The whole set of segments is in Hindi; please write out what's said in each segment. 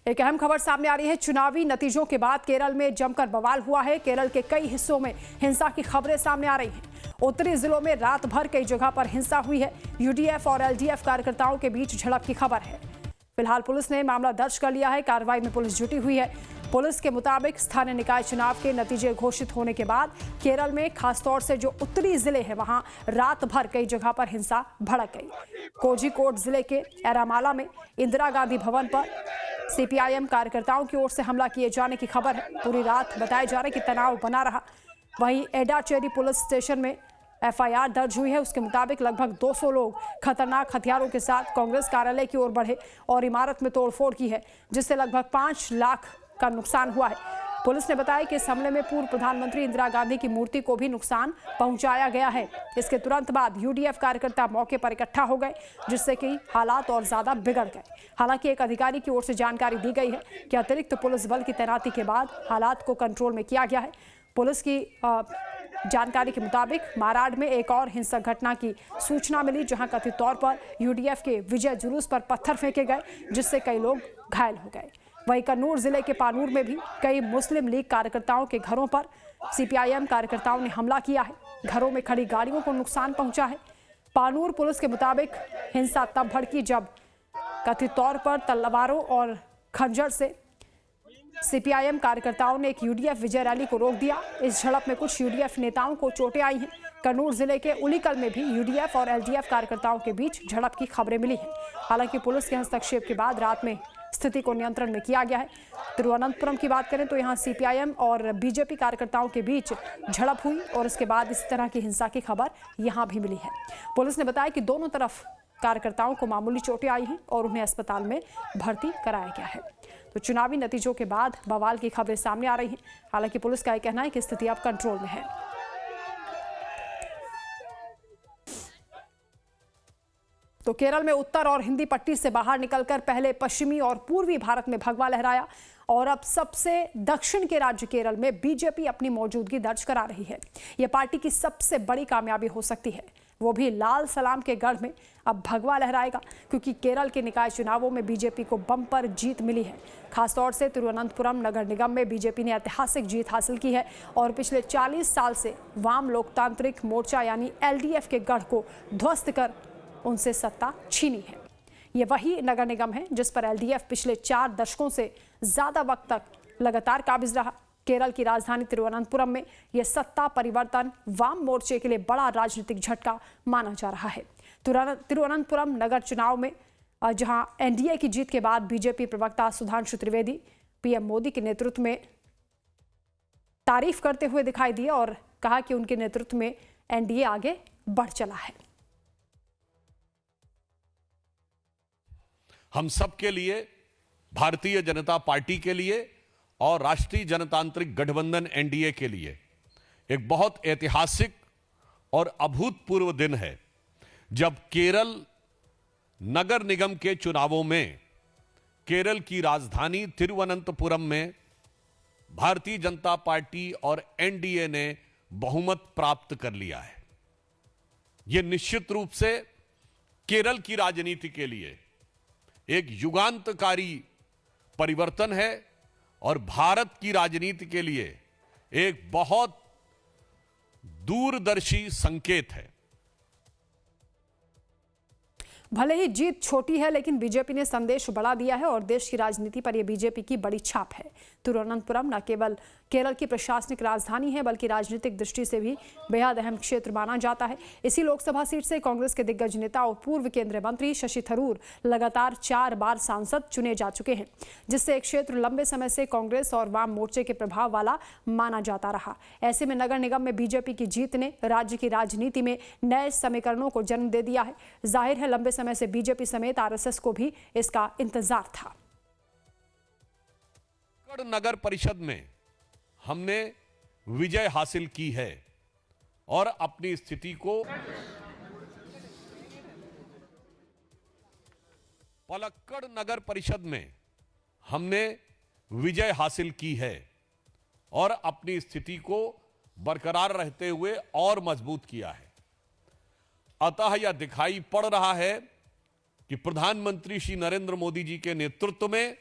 एक अहम खबर सामने आ रही है। चुनावी नतीजों के बाद केरल में जमकर बवाल हुआ है। केरल के कई हिस्सों में हिंसा की खबरें सामने आ रही हैं। उत्तरी जिलों में रात भर कई जगह पर हिंसा हुई है। यूडीएफ और एलडीएफ कार्यकर्ताओं के बीच झड़प की खबर है। फिलहाल पुलिस ने मामला दर्ज कर लिया है। कार्रवाई में पुलिस जुटी हुई है। पुलिस के मुताबिक स्थानीय निकाय चुनाव के नतीजे घोषित होने के बाद केरल में खासतौर से जो उत्तरी जिले हैं वहां रात भर कई जगह पर हिंसा भड़क गई। कोझिकोड जिले के एरामाला में इंदिरा गांधी भवन पर सीपीआईएम कार्यकर्ताओं की ओर से हमला किए जाने की खबर है। पूरी रात बताया जा रहा है कि तनाव बना रहा। वहीं एडाचेरी पुलिस स्टेशन में एफआईआर दर्ज हुई है। उसके मुताबिक लगभग 200 लोग खतरनाक हथियारों के साथ कांग्रेस कार्यालय की ओर बढ़े और इमारत में तोड़फोड़ की है, जिससे लगभग 5 लाख का नुकसान हुआ है। पुलिस ने बताया कि इस हमले में पूर्व प्रधानमंत्री इंदिरा गांधी की मूर्ति को भी नुकसान पहुंचाया गया है। इसके तुरंत बाद यूडीएफ कार्यकर्ता मौके पर इकट्ठा हो गए, जिससे कि हालात और ज्यादा बिगड़ गए। हालांकि एक अधिकारी की ओर से जानकारी दी गई है कि अतिरिक्त पुलिस बल की तैनाती के बाद हालात को कंट्रोल में किया गया है। पुलिस की जानकारी के मुताबिक माराड में एक और हिंसक घटना की सूचना मिली, जहां कथित तौर पर यूडीएफ के विजय जुलूस पर पत्थर फेंके गए, जिससे कई लोग घायल हो गए। वहीं कन्नूर जिले के पानूर में भी कई मुस्लिम लीग कार्यकर्ताओं के घरों पर सीपीआईएम कार्यकर्ताओं ने हमला किया है। घरों में खड़ी गाड़ियों को नुकसान पहुंचा है। पानूर पुलिस के मुताबिक हिंसा तब भड़की जब कथित तौर पर तलवारों और खंजर से सीपीआईएम कार्यकर्ताओं ने एक यूडीएफ विजय रैली को रोक दिया। इस झड़प में कुछ यूडीएफ नेताओं को चोटें आई हैं। कन्नूर जिले के उलीकल में भी यूडीएफ और एलडीएफ कार्यकर्ताओं के बीच झड़प की खबरें मिली हैं। हालांकि पुलिस के हस्तक्षेप के बाद रात में स्थिति को नियंत्रण में किया गया है। तिरुवनंतपुरम की बात करें तो यहां सीपीआईएम और बीजेपी कार्यकर्ताओं के बीच झड़प हुई और इसके बाद इस तरह की हिंसा की खबर यहां भी मिली है। पुलिस ने बताया कि दोनों तरफ कार्यकर्ताओं को मामूली चोटें आई हैं और उन्हें अस्पताल में भर्ती कराया गया है। तो चुनावी नतीजों के बाद बवाल की खबरें सामने आ रही हैं। हालांकि पुलिस का यह कहना है कि स्थिति अब कंट्रोल में है। तो केरल में उत्तर और हिंदी पट्टी से बाहर निकलकर पहले पश्चिमी और पूर्वी भारत में भगवा लहराया और अब सबसे दक्षिण के राज्य केरल में बीजेपी अपनी मौजूदगी दर्ज करा रही है। यह पार्टी की सबसे बड़ी कामयाबी हो सकती है। वो भी लाल सलाम के गढ़ में अब भगवा लहराएगा, क्योंकि केरल के निकाय चुनावों में बीजेपी को बम्पर जीत मिली है। खासतौर से तिरुवनंतपुरम नगर निगम में बीजेपी ने ऐतिहासिक जीत हासिल की है और पिछले 40 साल से वाम लोकतांत्रिक मोर्चा यानी एलडीएफ के गढ़ को ध्वस्त कर उनसे सत्ता छीनी है। ये वही नगर निगम है जिस पर एलडीएफ पिछले 4 दशकों से ज्यादा वक्त तक लगातार काबिज रहा। केरल की राजधानी तिरुवनंतपुरम में यह सत्ता परिवर्तन वाम मोर्चे के लिए बड़ा राजनीतिक झटका माना जा रहा है। तिरुवनंतपुरम नगर चुनाव में जहां एनडीए की जीत के बाद बीजेपी प्रवक्ता सुधांशु त्रिवेदी पीएम मोदी के नेतृत्व में तारीफ करते हुए दिखाई दिए और कहा कि उनके नेतृत्व में एनडीए आगे बढ़ चला है। हम सब के लिए, भारतीय जनता पार्टी के लिए और राष्ट्रीय जनतांत्रिक गठबंधन एनडीए के लिए एक बहुत ऐतिहासिक और अभूतपूर्व दिन है, जब केरल नगर निगम के चुनावों में केरल की राजधानी तिरुवनंतपुरम में भारतीय जनता पार्टी और एनडीए ने बहुमत प्राप्त कर लिया है। यह निश्चित रूप से केरल की राजनीति के लिए एक युगांतकारी परिवर्तन है और भारत की राजनीति के लिए एक बहुत दूरदर्शी संकेत है। भले ही जीत छोटी है, लेकिन बीजेपी ने संदेश बड़ा दिया है और देश की राजनीति पर यह बीजेपी की बड़ी छाप है। तिरुवनंतपुरम न केवल केरल की प्रशासनिक राजधानी है, बल्कि राजनीतिक दृष्टि से भी बेहद अहम क्षेत्र माना जाता है। इसी लोकसभा सीट से कांग्रेस के दिग्गज नेता और पूर्व केंद्रीय मंत्री शशि थरूर लगातार 4 बार सांसद चुने जा चुके हैं, जिससे एक क्षेत्र लंबे समय से कांग्रेस और वाम मोर्चे के प्रभाव वाला माना जाता रहा। ऐसे में नगर निगम में बीजेपी की जीत ने राज्य की राजनीति में नए समीकरणों को जन्म दे दिया है। जाहिर है लंबे समय से बीजेपी समेत आरएसएस को भी इसका इंतजार था। नगर परिषद में हमने विजय हासिल की है और अपनी स्थिति को पलक्कड़ नगर परिषद में हमने विजय हासिल की है और अपनी स्थिति को बरकरार रहते हुए और मजबूत किया है। अतः यह दिखाई पड़ रहा है कि प्रधानमंत्री श्री नरेंद्र मोदी जी के नेतृत्व में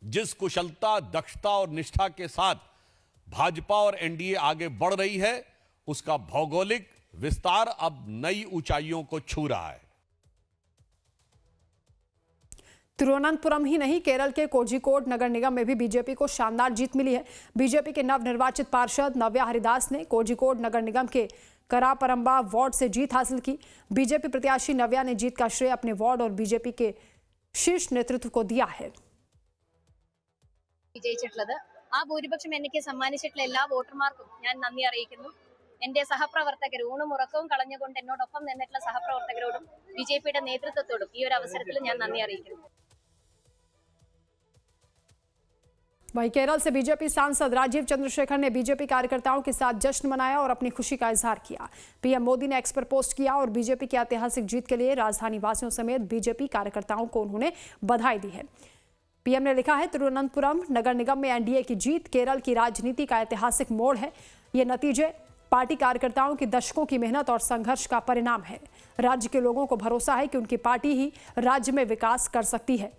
जिस कुशलता, दक्षता और निष्ठा के साथ भाजपा और एनडीए आगे बढ़ रही है, उसका भौगोलिक विस्तार अब नई ऊंचाइयों को छू रहा है। तिरुवनंतपुरम ही नहीं, केरल के कोझिकोड नगर निगम में भी बीजेपी को शानदार जीत मिली है। बीजेपी के नवनिर्वाचित पार्षद नव्या हरिदास ने कोझिकोड नगर निगम के करापरंबा वार्ड से जीत हासिल की। बीजेपी प्रत्याशी नव्या ने जीत का श्रेय अपने वार्ड और बीजेपी के शीर्ष नेतृत्व को दिया है। ആ ഭൂരിപക്ഷം എനിക്ക് സമ്മാനിച്ചിട്ടുള്ള എല്ലാ വോട്ടർമാർക്കും ഞാൻ നന്ദി അറിയിക്കുന്നു. എന്റെ സഹപ്രവർത്തകർ ഊണും ഉറക്കവും കളഞ്ഞുകൊണ്ട് എന്നോടൊപ്പം നിന്നിട്ടുള്ള സഹപ്രവർത്തകരോടും ബിജെപിയുടെ നേതൃത്വത്തോടും ഈ ഒരു അവസരത്തിൽ ഞാൻ നന്ദി അറിയിക്കുന്നു. वहीं केरल से बीजेपी सांसद राजीव चंद्रशेखर ने बीजेपी कार्यकर्ताओं के साथ जश्न मनाया और अपनी खुशी का इजहार किया। पीएम मोदी ने एक्स पर पोस्ट किया और बीजेपी की ऐतिहासिक जीत के लिए राजधानी वासियों समेत बीजेपी कार्यकर्ताओं को उन्होंने बधाई दी है। पीएम ने लिखा है, तिरुवनंतपुरम नगर निगम में एनडीए की जीत केरल की राजनीति का ऐतिहासिक मोड़ है। ये नतीजे पार्टी कार्यकर्ताओं की दशकों की मेहनत और संघर्ष का परिणाम है। राज्य के लोगों को भरोसा है कि उनकी पार्टी ही राज्य में विकास कर सकती है।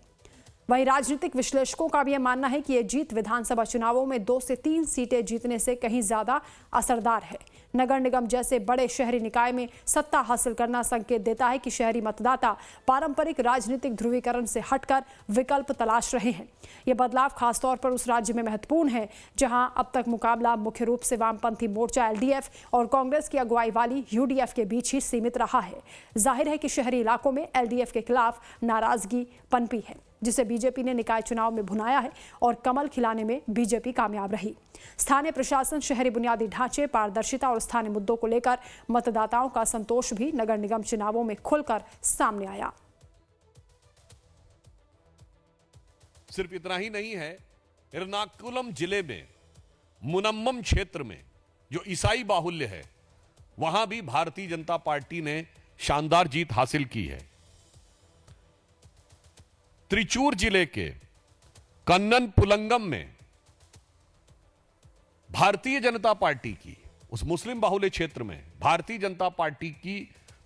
वहीं राजनीतिक विश्लेषकों का भी यह मानना है कि यह जीत विधानसभा चुनावों में 2 से 3 सीटें जीतने से कहीं ज्यादा असरदार है। नगर निगम जैसे बड़े शहरी निकाय में सत्ता हासिल करना संकेत देता है कि शहरी मतदाता पारंपरिक राजनीतिक ध्रुवीकरण से हटकर विकल्प तलाश रहे हैं। यह बदलाव खासतौर पर उस राज्य में महत्वपूर्ण है जहां अब तक मुकाबला मुख्य रूप से वामपंथी मोर्चा एलडीएफ और कांग्रेस की अगुवाई वाली यूडीएफ के बीच ही सीमित रहा है। जाहिर है कि शहरी इलाकों में एलडीएफ के खिलाफ नाराजगी पनपी है, जिसे बीजेपी ने निकाय चुनाव में भुनाया है और कमल खिलाने में बीजेपी कामयाब रही। स्थानीय प्रशासन, शहरी बुनियादी ढांचे, पारदर्शिता और स्थानीय मुद्दों को लेकर मतदाताओं का संतोष भी नगर निगम चुनावों में खुलकर सामने आया। सिर्फ इतना ही नहीं है, एर्नाकुलम जिले में मुनम्मम क्षेत्र में जो ईसाई बाहुल्य है, वहां भी भारतीय जनता पार्टी ने शानदार जीत हासिल की है। त्रिचूर जिले के कन्ननपुलंगम में भारतीय जनता पार्टी की, उस मुस्लिम बाहुल्य क्षेत्र में भारतीय जनता पार्टी की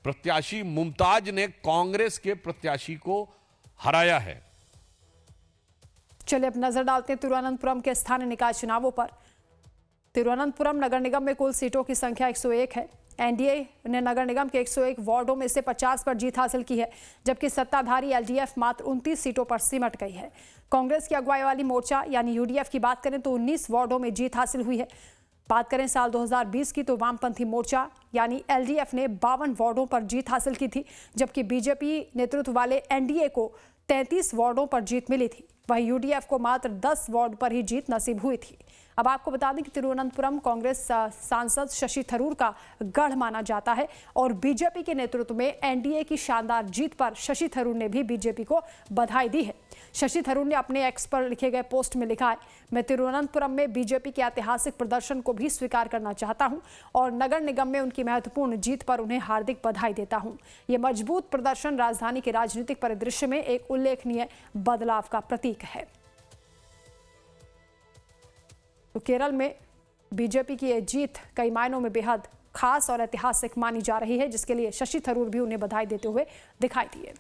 प्रत्याशी मुमताज ने कांग्रेस के प्रत्याशी को हराया है। चलिए अब नजर डालते हैं तिरुवनंतपुरम के स्थानीय निकाय चुनावों पर। तिरुवनंतपुरम नगर निगम में कुल सीटों की संख्या 101 है। एनडीए ने नगर निगम के 101 वार्डों में से 50 पर जीत हासिल की है, जबकि सत्ताधारी एलडीएफ मात्र 29 सीटों पर सिमट गई है। कांग्रेस की अगुवाई वाली मोर्चा यानी यूडीएफ की बात करें तो 19 वार्डों में जीत हासिल हुई है। बात करें साल 2020 की तो वामपंथी मोर्चा यानी एलडीएफ ने 52 वार्डों पर जीत हासिल की थी, जबकि बीजेपी नेतृत्व वाले एनडीए को 33 वार्डों पर जीत मिली थी। वहीं यूडीएफ को मात्र 10 वार्ड पर ही जीत नसीब हुई थी। अब आपको बता दें कि तिरुवनंतपुरम कांग्रेस सांसद शशि थरूर का गढ़ माना जाता है और बीजेपी के नेतृत्व में एनडीए की शानदार जीत पर शशि थरूर ने भी बीजेपी को बधाई दी है। शशि थरूर ने अपने एक्स पर लिखे गए पोस्ट में लिखा है, मैं तिरुवनंतपुरम में बीजेपी के ऐतिहासिक प्रदर्शन को भी स्वीकार करना चाहता हूं और नगर निगम में उनकी महत्वपूर्ण जीत पर उन्हें हार्दिक बधाई देता हूं। यह मजबूत प्रदर्शन राजधानी के राजनीतिक परिदृश्य में एक उल्लेखनीय बदलाव का प्रतीक है। तो केरल में बीजेपी की यह जीत कई मायनों में बेहद खास और ऐतिहासिक मानी जा रही है, जिसके लिए शशि थरूर भी उन्हें बधाई देते हुए दिखाई दिए।